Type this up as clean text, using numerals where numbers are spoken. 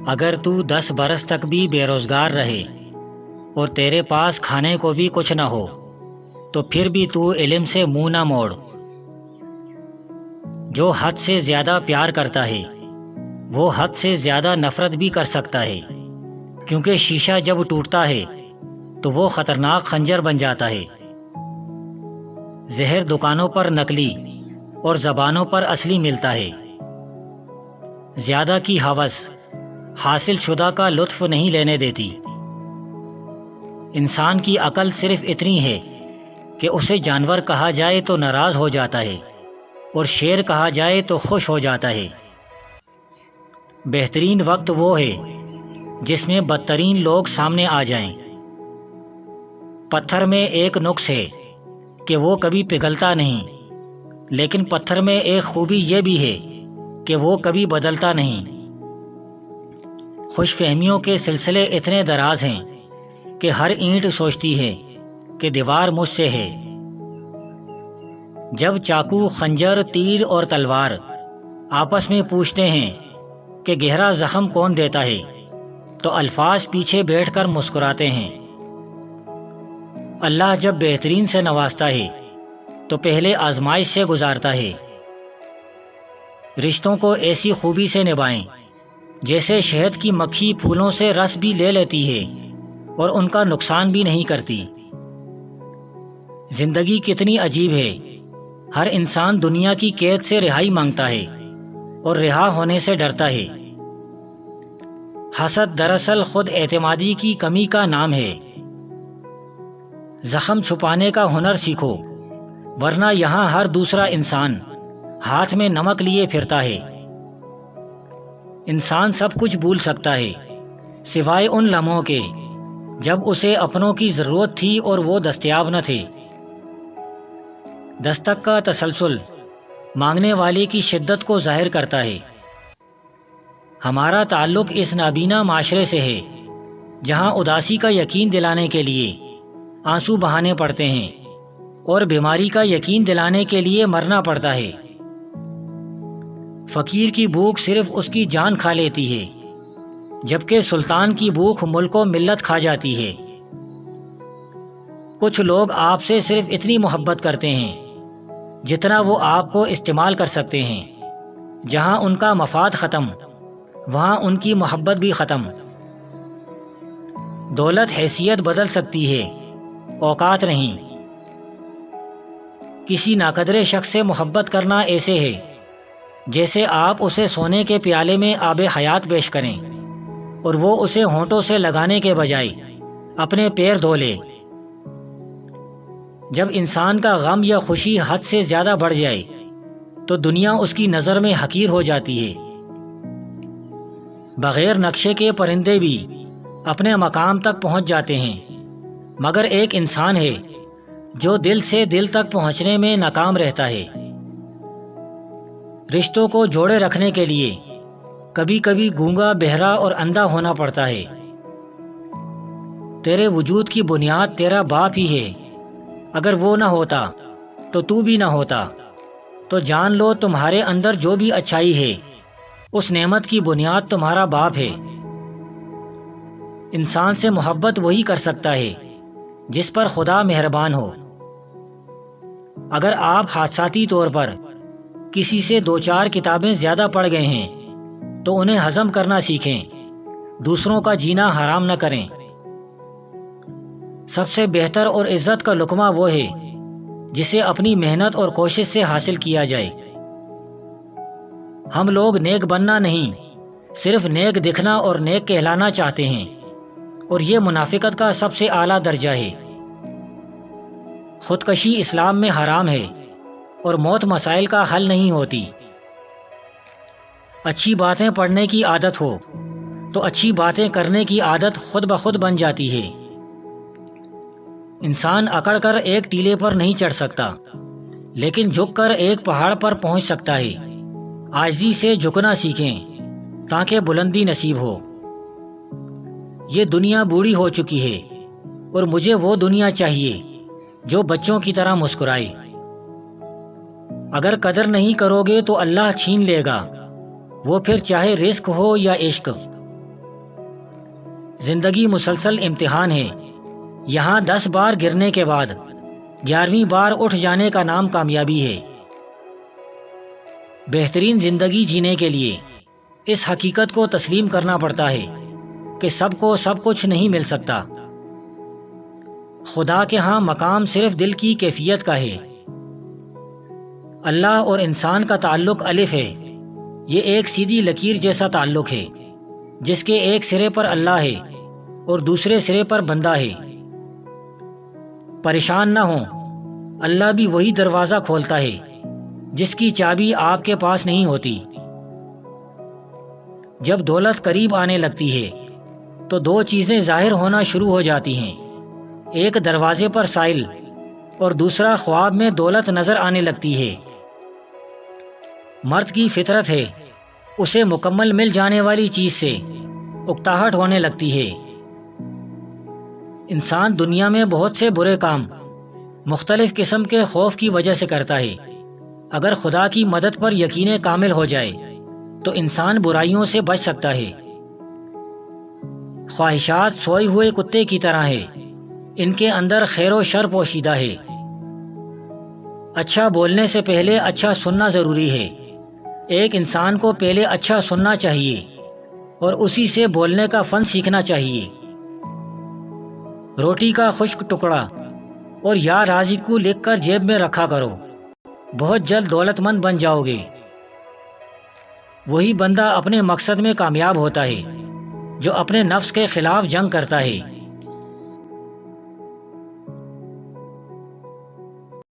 اگر تو 10 برس تک بھی بے روزگار رہے اور تیرے پاس کھانے کو بھی کچھ نہ ہو تو پھر بھی تو علم سے منہ نہ موڑ۔ جو حد سے زیادہ پیار کرتا ہے وہ حد سے زیادہ نفرت بھی کر سکتا ہے، کیونکہ شیشہ جب ٹوٹتا ہے تو وہ خطرناک خنجر بن جاتا ہے۔ زہر دکانوں پر نقلی اور زبانوں پر اصلی ملتا ہے۔ زیادہ کی ہوس حاصل شدہ کا لطف نہیں لینے دیتی۔ انسان کی عقل صرف اتنی ہے کہ اسے جانور کہا جائے تو ناراض ہو جاتا ہے اور شیر کہا جائے تو خوش ہو جاتا ہے۔ بہترین وقت وہ ہے جس میں بدترین لوگ سامنے آ جائیں۔ پتھر میں ایک نقص ہے کہ وہ کبھی پگھلتا نہیں، لیکن پتھر میں ایک خوبی یہ بھی ہے کہ وہ کبھی بدلتا نہیں۔ خوش فہمیوں کے سلسلے اتنے دراز ہیں کہ ہر اینٹ سوچتی ہے کہ دیوار مجھ سے ہے۔ جب چاقو، خنجر، تیر اور تلوار آپس میں پوچھتے ہیں کہ گہرا زخم کون دیتا ہے تو الفاظ پیچھے بیٹھ کر مسکراتے ہیں۔ اللہ جب بہترین سے نوازتا ہے تو پہلے آزمائش سے گزارتا ہے۔ رشتوں کو ایسی خوبی سے نبھائیں جیسے شہد کی مکھی پھولوں سے رس بھی لے لیتی ہے اور ان کا نقصان بھی نہیں کرتی۔ زندگی کتنی عجیب ہے، ہر انسان دنیا کی قید سے رہائی مانگتا ہے اور رہا ہونے سے ڈرتا ہے۔ حسد دراصل خود اعتمادی کی کمی کا نام ہے۔ زخم چھپانے کا ہنر سیکھو، ورنہ یہاں ہر دوسرا انسان ہاتھ میں نمک لیے پھرتا ہے۔ انسان سب کچھ بھول سکتا ہے سوائے ان لمحوں کے جب اسے اپنوں کی ضرورت تھی اور وہ دستیاب نہ تھے۔ دستک کا تسلسل مانگنے والے کی شدت کو ظاہر کرتا ہے۔ ہمارا تعلق اس نابینا معاشرے سے ہے جہاں اداسی کا یقین دلانے کے لیے آنسو بہانے پڑتے ہیں اور بیماری کا یقین دلانے کے لیے مرنا پڑتا ہے۔ فقیر کی بھوک صرف اس کی جان کھا لیتی ہے، جبکہ سلطان کی بھوک ملک و ملت کھا جاتی ہے۔ کچھ لوگ آپ سے صرف اتنی محبت کرتے ہیں جتنا وہ آپ کو استعمال کر سکتے ہیں۔ جہاں ان کا مفاد ختم، وہاں ان کی محبت بھی ختم۔ دولت حیثیت بدل سکتی ہے، اوقات نہیں۔ کسی ناقدر شخص سے محبت کرنا ایسے ہے جیسے آپ اسے سونے کے پیالے میں آب حیات پیش کریں اور وہ اسے ہونٹوں سے لگانے کے بجائے اپنے پیر دھو لے۔ جب انسان کا غم یا خوشی حد سے زیادہ بڑھ جائے تو دنیا اس کی نظر میں حقیر ہو جاتی ہے۔ بغیر نقشے کے پرندے بھی اپنے مقام تک پہنچ جاتے ہیں، مگر ایک انسان ہے جو دل سے دل تک پہنچنے میں ناکام رہتا ہے۔ رشتوں کو جوڑے رکھنے کے لیے کبھی کبھی گونگا، بہرا اور اندھا ہونا پڑتا ہے۔ تیرے وجود کی بنیاد تیرا باپ ہی ہے، اگر وہ نہ ہوتا تو بھی نہ ہوتا۔ تو جان لو تمہارے اندر جو بھی اچھائی ہے اس نعمت کی بنیاد تمہارا باپ ہے۔ انسان سے محبت وہی کر سکتا ہے جس پر خدا مہربان ہو۔ اگر آپ حادثاتی طور پر کسی سے 2-4 کتابیں زیادہ پڑھ گئے ہیں تو انہیں ہضم کرنا سیکھیں، دوسروں کا جینا حرام نہ کریں۔ سب سے بہتر اور عزت کا لقمہ وہ ہے جسے اپنی محنت اور کوشش سے حاصل کیا جائے۔ ہم لوگ نیک بننا نہیں، صرف نیک دکھنا اور نیک کہلانا چاہتے ہیں، اور یہ منافقت کا سب سے اعلیٰ درجہ ہے۔ خودکشی اسلام میں حرام ہے اور موت مسائل کا حل نہیں ہوتی۔ اچھی باتیں پڑھنے کی عادت ہو تو اچھی باتیں کرنے کی عادت خود بخود بن جاتی ہے۔ انسان اکڑ کر ایک ٹیلے پر نہیں چڑھ سکتا، لیکن جھک کر ایک پہاڑ پر پہنچ سکتا ہے۔ عاجزی سے جھکنا سیکھیں تاکہ بلندی نصیب ہو۔ یہ دنیا بوڑھی ہو چکی ہے اور مجھے وہ دنیا چاہیے جو بچوں کی طرح مسکرائے۔ اگر قدر نہیں کرو گے تو اللہ چھین لے گا، وہ پھر چاہے رزق ہو یا عشق۔ زندگی مسلسل امتحان ہے۔ یہاں 10 بار گرنے کے بعد 11ویں بار اٹھ جانے کا نام کامیابی ہے۔ بہترین زندگی جینے کے لیے اس حقیقت کو تسلیم کرنا پڑتا ہے کہ سب کو سب کچھ نہیں مل سکتا۔ خدا کے ہاں مقام صرف دل کی کیفیت کا ہے۔ اللہ اور انسان کا تعلق الف ہے۔ یہ ایک سیدھی لکیر جیسا تعلق ہے جس کے ایک سرے پر اللہ ہے اور دوسرے سرے پر بندہ ہے۔ پریشان نہ ہوں، اللہ بھی وہی دروازہ کھولتا ہے جس کی چابی آپ کے پاس نہیں ہوتی۔ جب دولت قریب آنے لگتی ہے تو 2 چیزیں ظاہر ہونا شروع ہو جاتی ہیں، ایک دروازے پر سائل اور دوسرا خواب میں دولت نظر آنے لگتی ہے۔ مرد کی فطرت ہے، اسے مکمل مل جانے والی چیز سے اکتاہٹ ہونے لگتی ہے۔ انسان دنیا میں بہت سے برے کام مختلف قسم کے خوف کی وجہ سے کرتا ہے۔ اگر خدا کی مدد پر یقین کامل ہو جائے تو انسان برائیوں سے بچ سکتا ہے۔ خواہشات سوئے ہوئے کتے کی طرح ہے، ان کے اندر خیر و شر پوشیدہ ہے۔ اچھا بولنے سے پہلے اچھا سننا ضروری ہے۔ ایک انسان کو پہلے اچھا سننا چاہیے اور اسی سے بولنے کا فن سیکھنا چاہیے۔ روٹی کا خشک ٹکڑا اور یا رازق کو لکھ کر جیب میں رکھا کرو، بہت جلد دولت مند بن جاؤ گے۔ وہی بندہ اپنے مقصد میں کامیاب ہوتا ہے جو اپنے نفس کے خلاف جنگ کرتا ہے۔